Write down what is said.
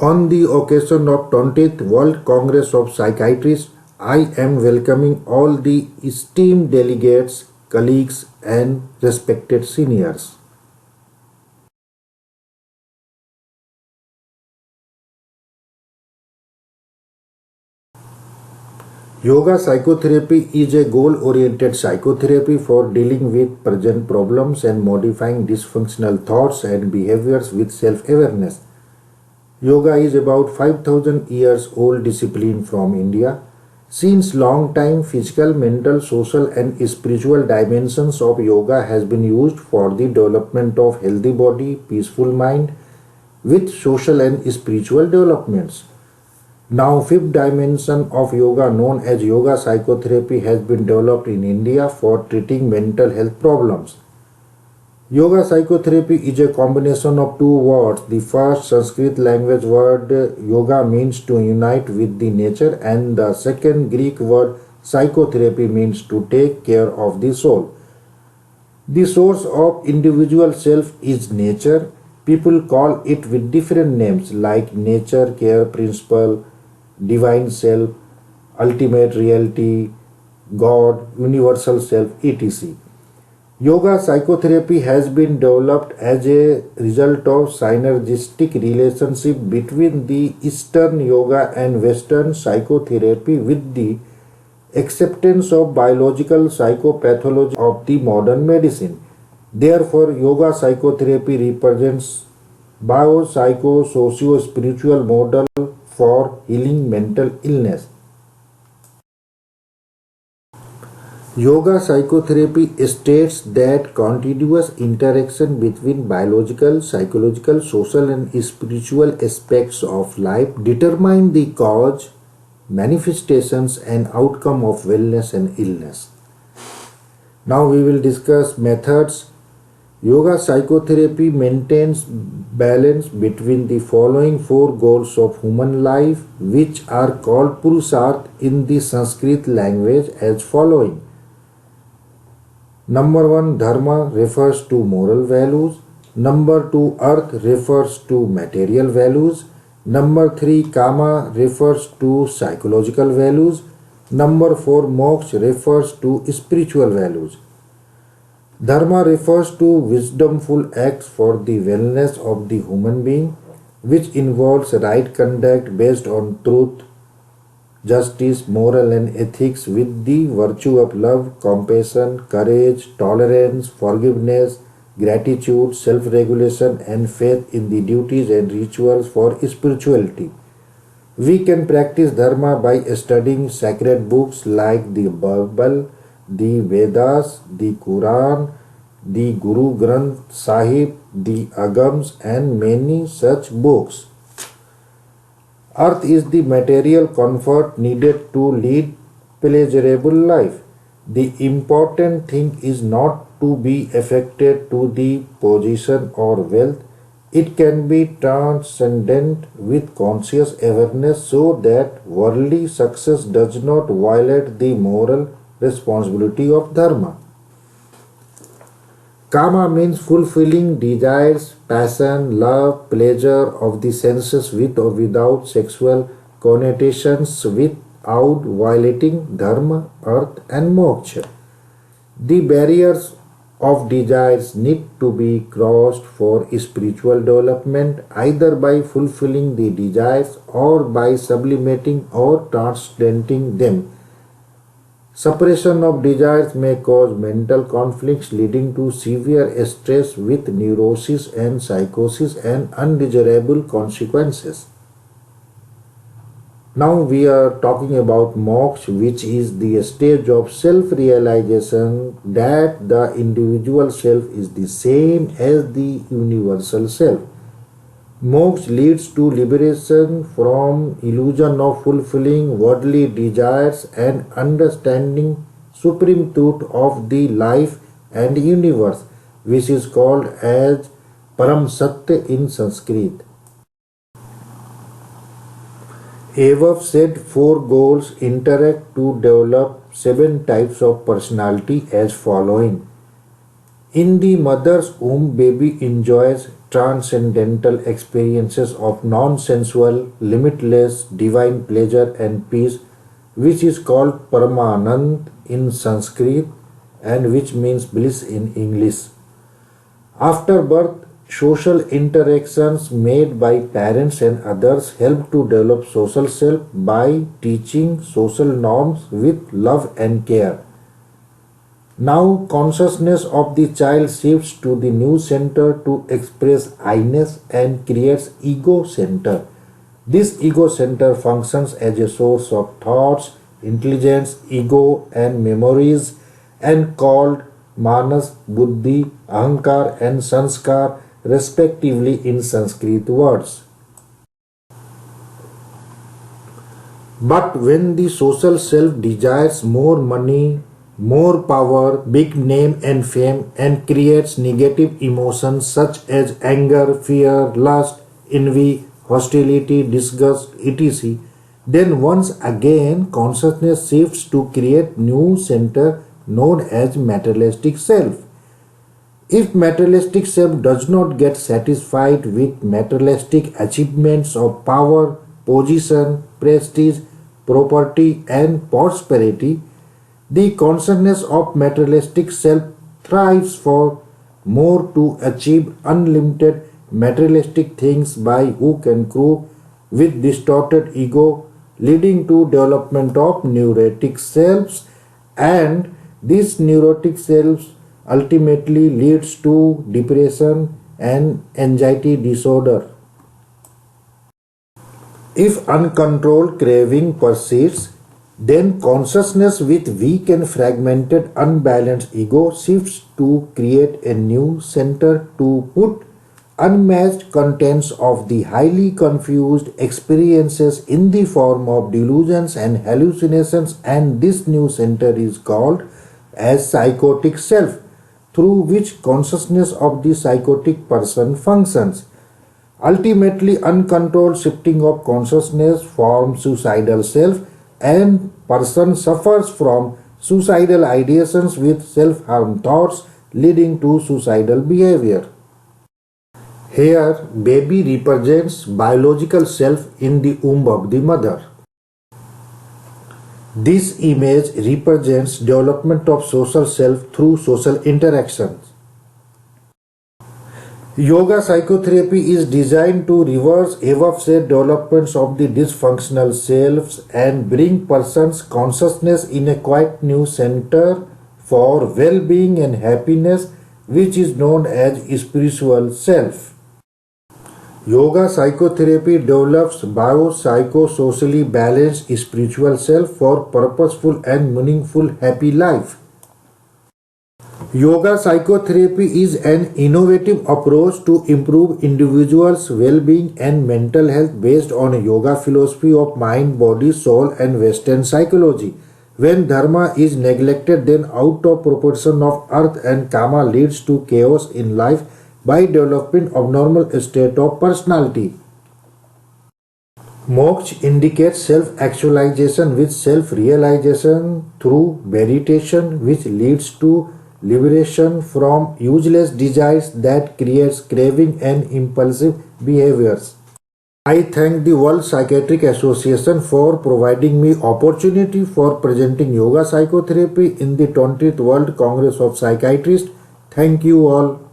On the occasion of 20th World Congress of Psychiatrists, I am welcoming all the esteemed delegates, colleagues, and respected seniors. Yoga psychotherapy is a goal-oriented psychotherapy for dealing with present problems and modifying dysfunctional thoughts and behaviors with self-awareness. Yoga is about 5000 years old discipline from India. Since long time, physical, mental, social and spiritual dimensions of yoga has been used for the development of healthy body, peaceful mind with social and spiritual developments. Now, fifth dimension of yoga known as yoga psychotherapy has been developed in India for treating mental health problems. Yoga psychotherapy is a combination of two words. The first Sanskrit language word yoga means to unite with the nature, and the second Greek word psychotherapy means to take care of the soul. The source of individual self is nature. People call it with different names like nature care principle, divine self, ultimate reality, God, universal self, etc. Yoga psychotherapy has been developed as a result of synergistic relationship between the Eastern yoga and Western psychotherapy with the acceptance of biological psychopathology of the modern medicine. Therefore, yoga psychotherapy represents biopsycho-socio-spiritual model for healing mental illness. Yoga psychotherapy states that continuous interaction between biological, psychological, social and spiritual aspects of life determine the cause, manifestations and outcome of wellness and illness. Now we will discuss methods. Yoga psychotherapy maintains balance between the following four goals of human life, which are called Purusharth in the Sanskrit language as following. Number 1, Dharma refers to moral values. Number 2, Arth refers to material values. Number 3, Kama refers to psychological values. Number 4, Moksha refers to spiritual values. Dharma refers to wisdomful acts for the wellness of the human being, which involves right conduct based on truth, justice, moral and ethics with the virtue of love, compassion, courage, tolerance, forgiveness, gratitude, self-regulation and faith in the duties and rituals for spirituality. We can practice Dharma by studying sacred books like the Bible, the Vedas, the Quran, the Guru Granth Sahib, the Agams and many such books. Earth is the material comfort needed to lead pleasurable life. The important thing is not to be affected to the position or wealth. It can be transcendent with conscious awareness so that worldly success does not violate the moral responsibility of Dharma. Kama means fulfilling desires, passion, love, pleasure of the senses with or without sexual connotations, without violating Dharma, Earth and Moksha. The barriers of desires need to be crossed for spiritual development either by fulfilling the desires or by sublimating or transcending them. Suppression of desires may cause mental conflicts leading to severe stress with neurosis and psychosis and undesirable consequences. Now we are talking about moksha, which is the stage of self-realization that the individual self is the same as the universal self. Moksha leads to liberation from illusion of fulfilling worldly desires and understanding supreme truth of the life and universe, which is called as Param Satya in Sanskrit. Above said four goals interact to develop 7 types of personality as following. In the mother's womb, baby enjoys transcendental experiences of non-sensual, limitless, divine pleasure and peace, which is called Paramanand in Sanskrit and which means bliss in English. After birth, social interactions made by parents and others help to develop social self by teaching social norms with love and care. Now consciousness of the child shifts to the new center to express I-ness and creates ego center. This ego center functions as a source of thoughts, intelligence, ego and memories and called manas, buddhi, ahankar and sanskar respectively in Sanskrit words. But when the social self desires more money, more power, big name and fame and creates negative emotions such as anger, fear, lust, envy, hostility, disgust, etc., then once again consciousness shifts to create new center known as materialistic self. If materialistic self does not get satisfied with materialistic achievements of power, position, prestige, property and prosperity, the consciousness of materialistic self thrives for more to achieve unlimited materialistic things by hook and crook with distorted ego, leading to development of neurotic selves, and these neurotic selves ultimately leads to depression and anxiety disorder. If uncontrolled craving persists, then consciousness with weak and fragmented unbalanced ego shifts to create a new center to put unmatched contents of the highly confused experiences in the form of delusions and hallucinations, and this new center is called as psychotic self, through which consciousness of the psychotic person functions. Ultimately, uncontrolled shifting of consciousness forms suicidal self, and person suffers from suicidal ideations with self-harm thoughts leading to suicidal behavior. Here, baby represents biological self in the womb of the mother. This image represents development of social self through social interactions. Yoga psychotherapy is designed to reverse above said developments of the dysfunctional selves and bring person's consciousness in a quite new center for well-being and happiness, which is known as spiritual self. Yoga psychotherapy develops biopsychosocially balanced spiritual self for purposeful and meaningful happy life. Yoga psychotherapy is an innovative approach to improve individuals' well-being and mental health based on a yoga philosophy of mind, body, soul and Western psychology. When dharma is neglected, then out of proportion of earth and kama leads to chaos in life by developing abnormal state of personality. Moksha indicates self-actualization with self-realization through meditation, which leads to liberation from useless desires that creates craving and impulsive behaviors. I thank the World Psychiatric Association for providing me opportunity for presenting yoga psychotherapy in the 20th World Congress of Psychiatrists. Thank you all.